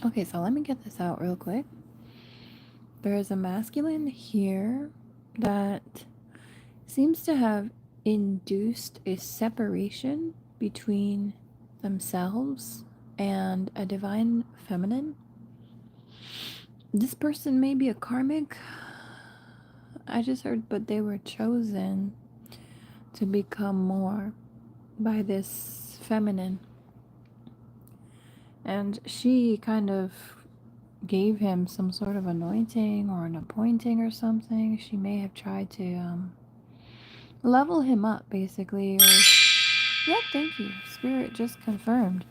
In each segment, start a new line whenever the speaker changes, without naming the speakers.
Okay, so let me get this out real quick. There is a masculine here that seems to have induced a separation between themselves and a divine feminine. This person may be a karmic. I just heard, but they were chosen to become more by this feminine. And she kind of gave him some sort of anointing or an appointing or something. She may have tried to level him up, basically. Or, yeah, thank you. Spirit just confirmed.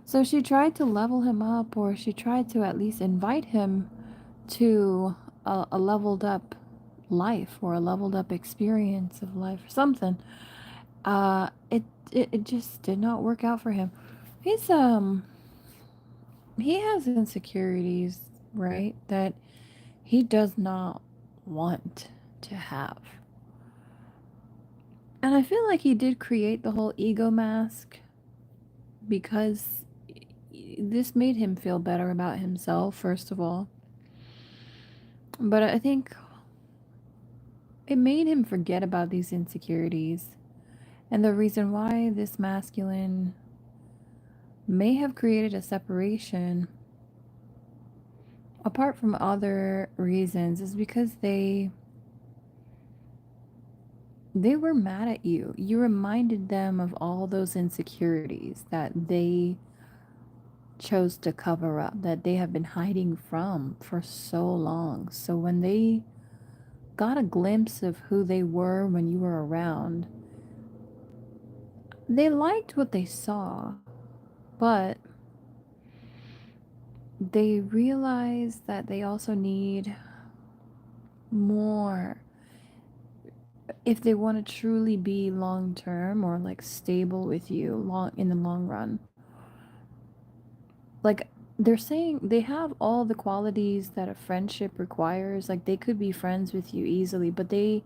So she tried to level him up, or she tried to at least invite him to a leveled up life or a leveled up experience of life or something. It just did not work out for him. He's he has insecurities, right? That he does not want to have. And I feel like he did create the whole ego mask because this made him feel better about himself, first of all. But I think it made him forget about these insecurities. And the reason why this masculine may have created a separation, apart from other reasons, is because they were mad at you. You reminded them of all those insecurities that they chose to cover up, that they have been hiding from for so long. So when they got a glimpse of who they were when you were around, they liked what they saw, but they realized that they also need more if they want to truly be long term or like stable with you long in the long run. Like they're saying they have all the qualities that a friendship requires. Like they could be friends with you easily, but they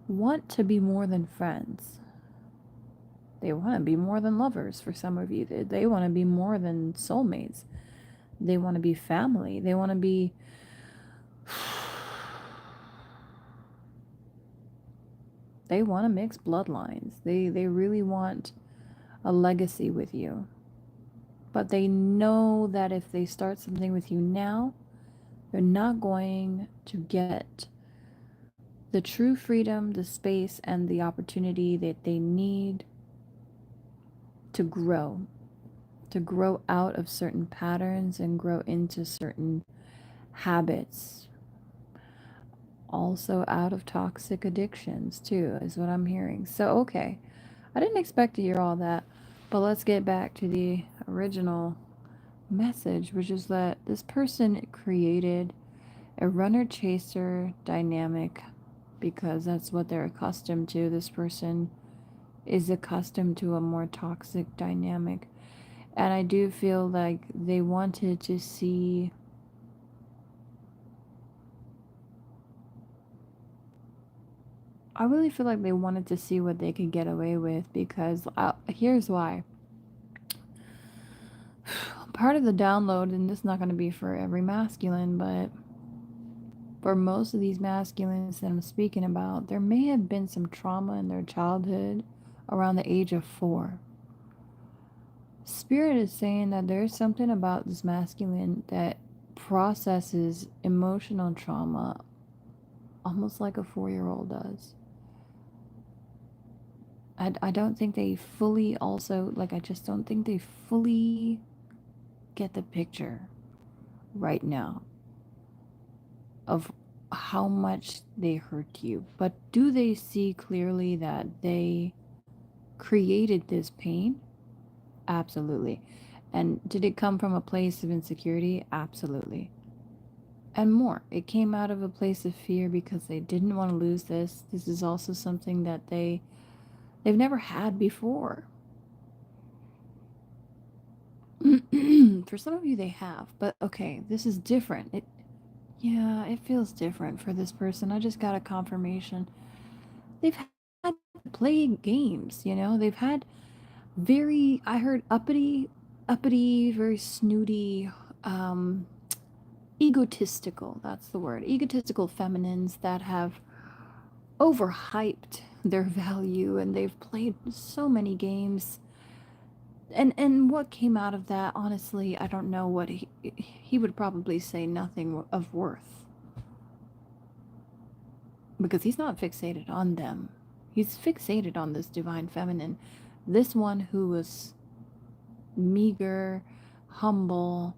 want to be more than friends. They want to be more than lovers for some of you. They want to be more than soulmates. They want to be family. They want to be. They want to mix bloodlines. They really want a legacy with you. But they know that if they start something with you now, they're not going to get the true freedom, the space, and the opportunity that they need to grow out of certain patterns and grow into certain habits. Also, out of toxic addictions, too, is what I'm hearing. So, okay, I didn't expect to hear all that, but let's get back to the original message, which is that this person created a runner chaser dynamic because that's what they're accustomed to. This person is accustomed to a more toxic dynamic. And I do feel like they wanted to see. I really feel like they wanted to see what they could get away with because here's why. Part of the download, and this is not going to be for every masculine, but for most of these masculines that I'm speaking about, there may have been some trauma in their childhood around the age of 4. Spirit is saying that there's something about this masculine that processes emotional trauma almost like a 4-year-old does. I don't think they fully also, like, I just don't think they fully get the picture right now of how much they hurt you. But do they see clearly that they created this pain? Absolutely. And did it come from a place of insecurity? Absolutely. And more. It came out of a place of fear because they didn't want to lose this. This is also something that they've never had before. For some of you they have, but okay, this is different. It feels different for this person. I just got a confirmation. They've had to play games, They've had very, I heard uppity, very snooty um, egotistical, that's the word, egotistical feminines that have overhyped their value, and they've played so many games. And what came out of that, honestly, I don't know. What he would probably say nothing of worth, because he's not fixated on them. He's fixated on this divine feminine, this one who was meager, humble,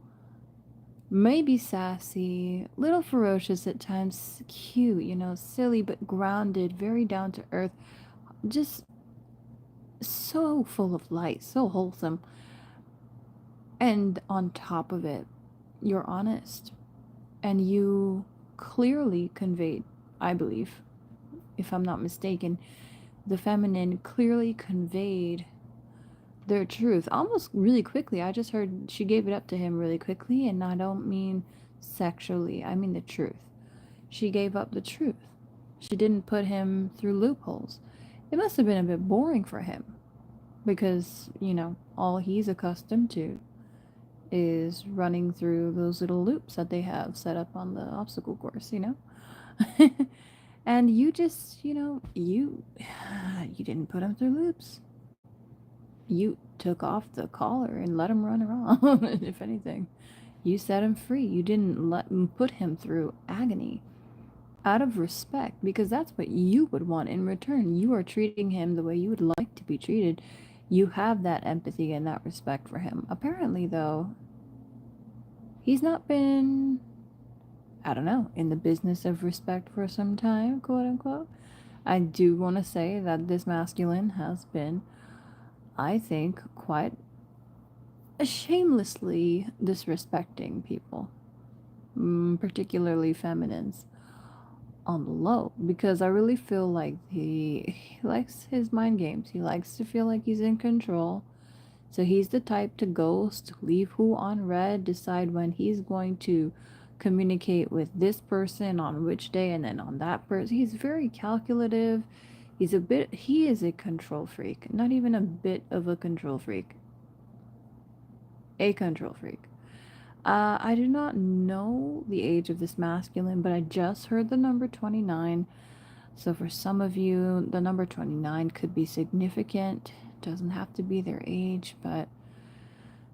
maybe sassy, little ferocious at times, cute, silly but grounded, very down to earth, just so full of light, so wholesome. And on top of it, you're honest. And you clearly conveyed, I believe, if I'm not mistaken, the feminine clearly conveyed their truth almost really quickly. I just heard she gave it up to him really quickly, and I don't mean sexually, I mean the truth. She gave up the truth. She didn't put him through loopholes. It must have been a bit boring for him because, all he's accustomed to is running through those little loops that they have set up on the obstacle course. And you just, you didn't put him through loops. You took off the collar and let him run around. If anything, you set him free. You didn't let him put him through agony out of respect, because that's what you would want in return. You are treating him the way you would like to be treated. You have that empathy and that respect for him. Apparently, though, he's not been, I don't know, in the business of respect for some time, quote unquote. I do want to say that this masculine has been, I think, quite shamelessly disrespecting people, particularly feminines, on the low, because I really feel like he likes his mind games. He likes to feel like he's in control. So he's the type to ghost, leave who on red, decide when he's going to communicate with this person on which day, and then on that person. He's very calculative. He is a control freak. Not even a bit of a control freak. A control freak. I do not know the age of this masculine, but I just heard the number 29. So for some of you, the number 29 could be significant. Doesn't have to be their age, but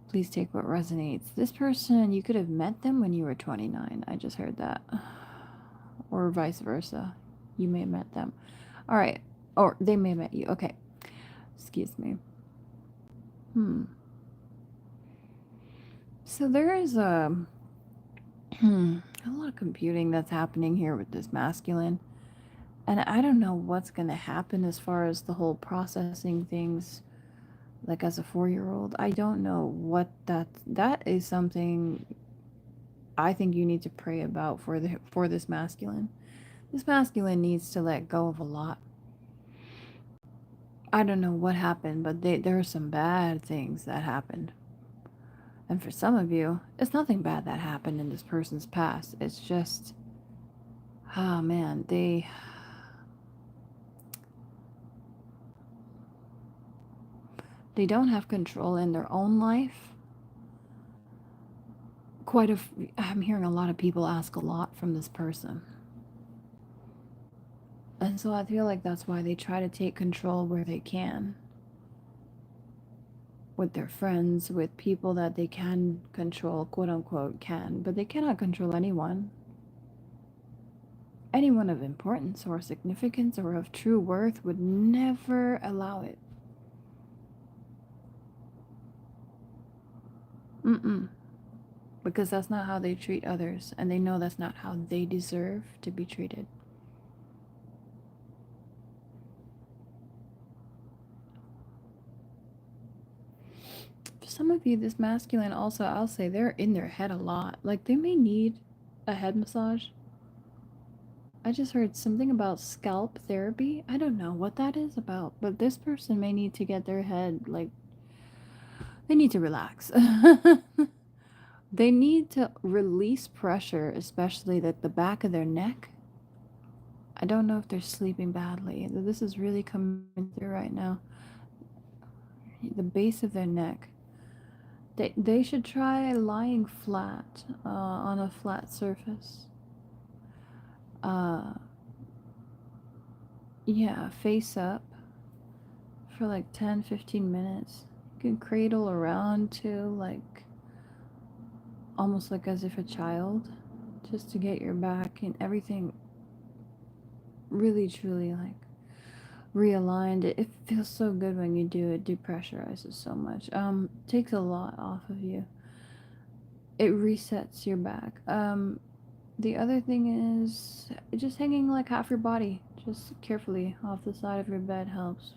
please take what resonates. This person, you could have met them when you were 29. I just heard that. Or vice versa. You may have met them. All right. Or they may have met you. Okay. Excuse me. So there is a lot of computing that's happening here with this masculine. And I don't know what's going to happen as far as the whole processing things, like as a 4-year-old. I don't know what that is. Something I think you need to pray about for this masculine. This masculine needs to let go of a lot. I don't know what happened, but there are some bad things that happened. And for some of you, it's nothing bad that happened in this person's past. It's just, oh man, they don't have control in their own life. I'm hearing a lot of people ask a lot from this person. And so I feel like that's why they try to take control where they can. With their friends, with people that they can control, quote unquote, can, but they cannot control anyone. Anyone of importance or significance or of true worth would never allow it. Because that's not how they treat others, and they know that's not how they deserve to be treated. For some of you, this masculine also, I'll say, they're in their head a lot. Like, they may need a head massage. I just heard something about scalp therapy. I don't know what that is about, but this person may need to get their head, like, they need to relax. They need to release pressure, especially at the back of their neck. I don't know if they're sleeping badly. This is really coming through right now. The base of their neck. They should try lying flat on a flat surface. Uh, yeah, face up for like 10-15 minutes. You can cradle around too, like almost like as if a child, just to get your back and everything really truly like realigned. It feels so good when you do it. Depressurizes so much. Takes a lot off of you. It resets your back. The other thing is just hanging like half your body, just carefully off the side of your bed helps.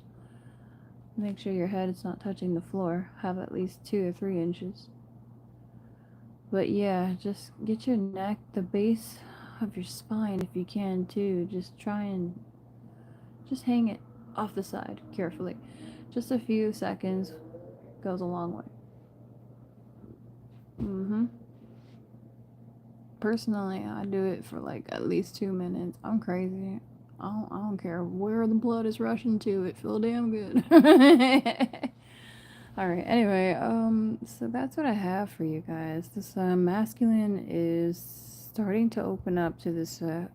Make sure your head is not touching the floor. Have at least 2 or 3 inches. But yeah, just get your neck, the base of your spine if you can too. Just try and just hang it off the side carefully. Just a few seconds goes a long way. Mm-hmm. Personally, I do it for like at least 2 minutes. I'm crazy. I don't care where the blood is rushing to. It feel damn good. All right. Anyway, so that's what I have for you guys. This masculine is starting to open up to this a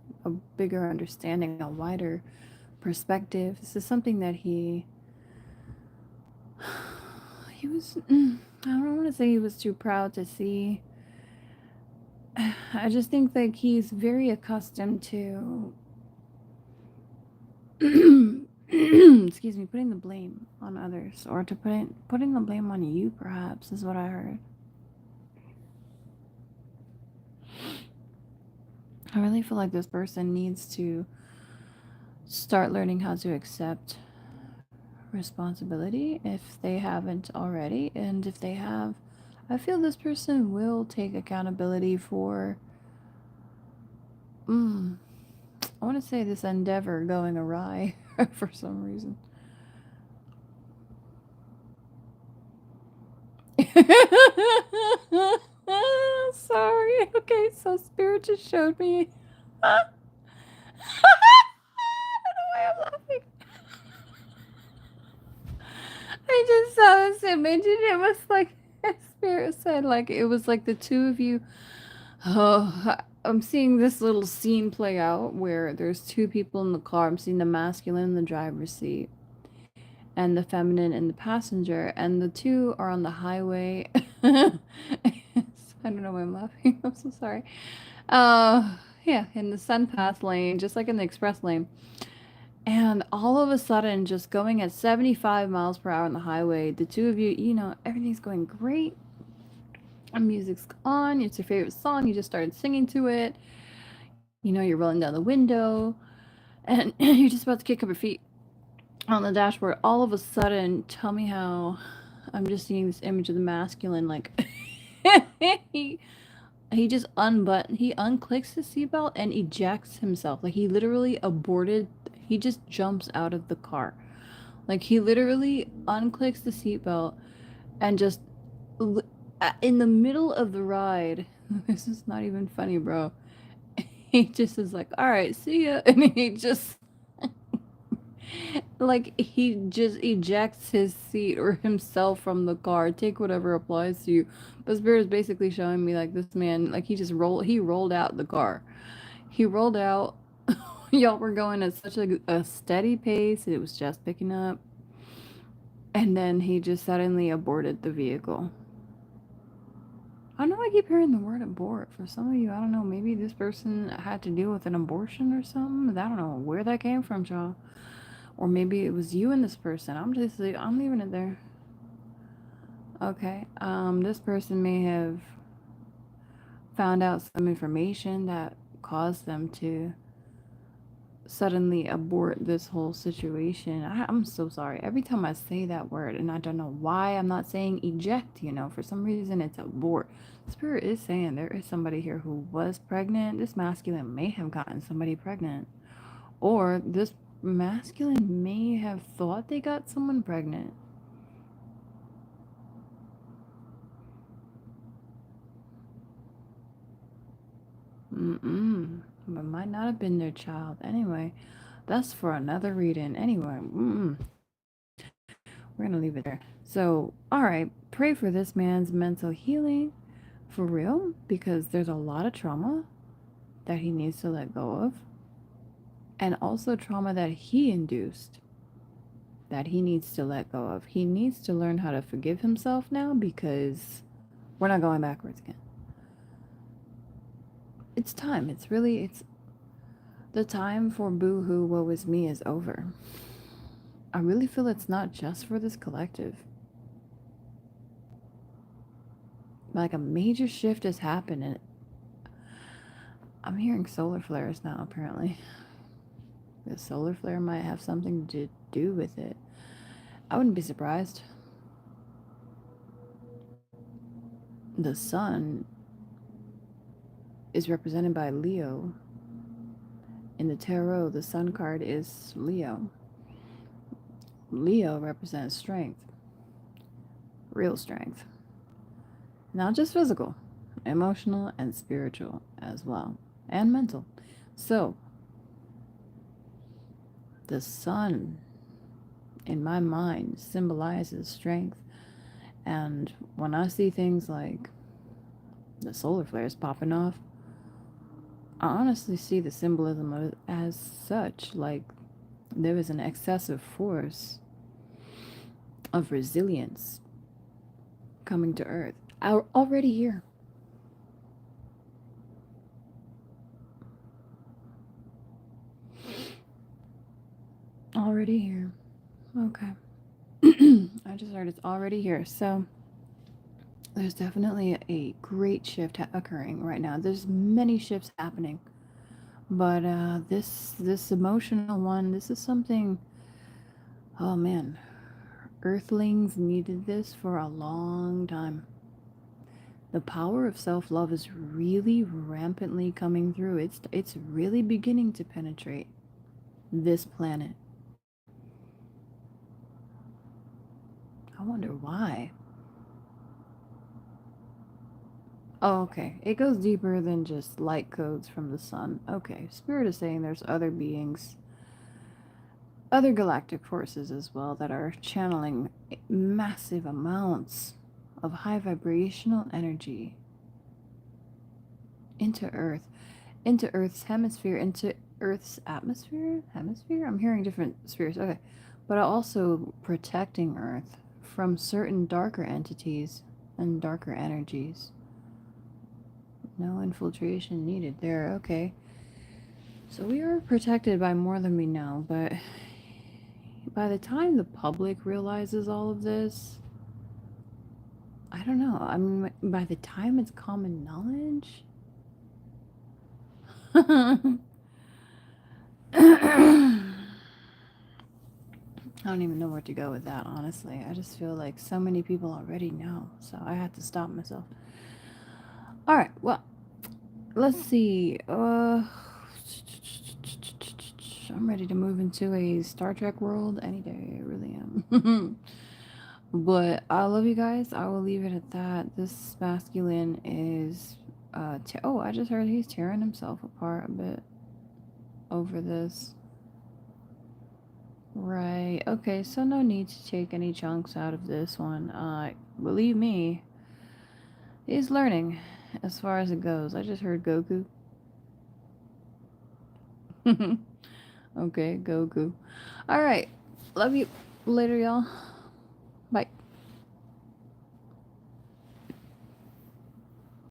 bigger understanding, a wider perspective. This is something that he was. I don't want to say he was too proud to see. I just think like he's very accustomed to excuse me, putting the blame on others or to putting the blame on you perhaps is what I heard. I really feel like this person needs to start learning how to accept responsibility if they haven't already, and if they have, I feel this person will take accountability for I want to say this endeavor going awry for some reason. Sorry. Okay, so spirit just showed me. I don't know why I'm laughing. I just saw this image and it was like spirit said like it was like the two of you. Oh, I'm seeing this little scene play out where there's two people in the car. I'm seeing the masculine in the driver's seat and the feminine in the passenger, and the two are on the highway. I don't know why I'm laughing. I'm so sorry. Yeah, in the sun pass lane, just like in the express lane. And all of a sudden, just going at 75 miles per hour on the highway, the two of you, everything's going great. Music's on, it's your favorite song, you just started singing to it. You're rolling down the window, and you're just about to kick up your feet on the dashboard. All of a sudden, tell me how I'm just seeing this image of the masculine, like, he he just he unclicks his seatbelt and ejects himself. Like he literally aborted. He just jumps out of the car. Like he literally unclicks the seatbelt and just in the middle of the ride. This is not even funny, bro. He just is like, "All right, see ya," and he just like he just ejects his seat or himself from the car. Take whatever applies to you. But Spirit is basically showing me like this man, like he rolled out the car. He rolled out. Y'all were going at such a steady pace. It was just picking up. And then he just suddenly aborted the vehicle. I know I keep hearing the word abort. For some of you, I don't know, maybe this person had to deal with an abortion or something. I don't know where that came from, y'all. Or maybe it was you and this person. I'm leaving it there. Okay. This person may have found out some information that caused them to suddenly abort this whole situation. I'm so sorry. Every time I say that word, and I don't know why I'm not saying eject, for some reason it's abort. Spirit is saying there is somebody here who was pregnant. This masculine may have gotten somebody pregnant. Or this masculine may have thought they got someone pregnant. But might not have been their child. Anyway, that's for another reading. Anyway, we're we're gonna leave it there. So, all right, pray for this man's mental healing for real, because there's a lot of trauma that he needs to let go of, and also trauma that he induced that he needs to let go of. He needs to learn how to forgive himself now, because we're not going backwards again. It's time. It's the time for boo-hoo woe is me is over. I really feel it's not just for this collective. Like, a major shift has happened, and I'm hearing solar flares now, apparently. The solar flare might have something to do with it. I wouldn't be surprised. The sun is represented by Leo. In the tarot, the sun card is Leo. Leo represents strength. Real strength. Not just physical, emotional and spiritual as well, and mental. So, the sun, in my mind, symbolizes strength. And when I see things like the solar flares popping off, I honestly see the symbolism as such. Like, there is an excessive force of resilience coming to Earth. Already here. Already here. Okay. I just heard it's already here. So there's definitely a great shift occurring right now. There's many shifts happening, but this emotional one, this is something. Oh man, Earthlings needed this for a long time. The power of self-love is really rampantly coming through. It's really beginning to penetrate this planet. I wonder why. Oh, okay. It goes deeper than just light codes from the sun. Okay. Spirit is saying there's other beings, other galactic forces as well, that are channeling massive amounts of high vibrational energy into Earth, into Earth's hemisphere, into Earth's atmosphere? Hemisphere? I'm hearing different spheres. Okay. But also protecting Earth from certain darker entities and darker energies. No infiltration needed there. Okay. So we are protected by more than we know, but by the time the public realizes all of this, I don't know. I mean, by the time it's common knowledge, I don't even know where to go with that, honestly. I just feel like so many people already know, so I had to stop myself. All right, well, let's see. I'm ready to move into a Star Trek world any day. I really am. But I love you guys. I will leave it at that. This masculine is oh, I just heard he's tearing himself apart a bit over this. Right. Okay, so no need to take any chunks out of this one. Believe me, he's learning as far as it goes. I just heard Goku. Okay, Goku. All right. Love you. Later, y'all.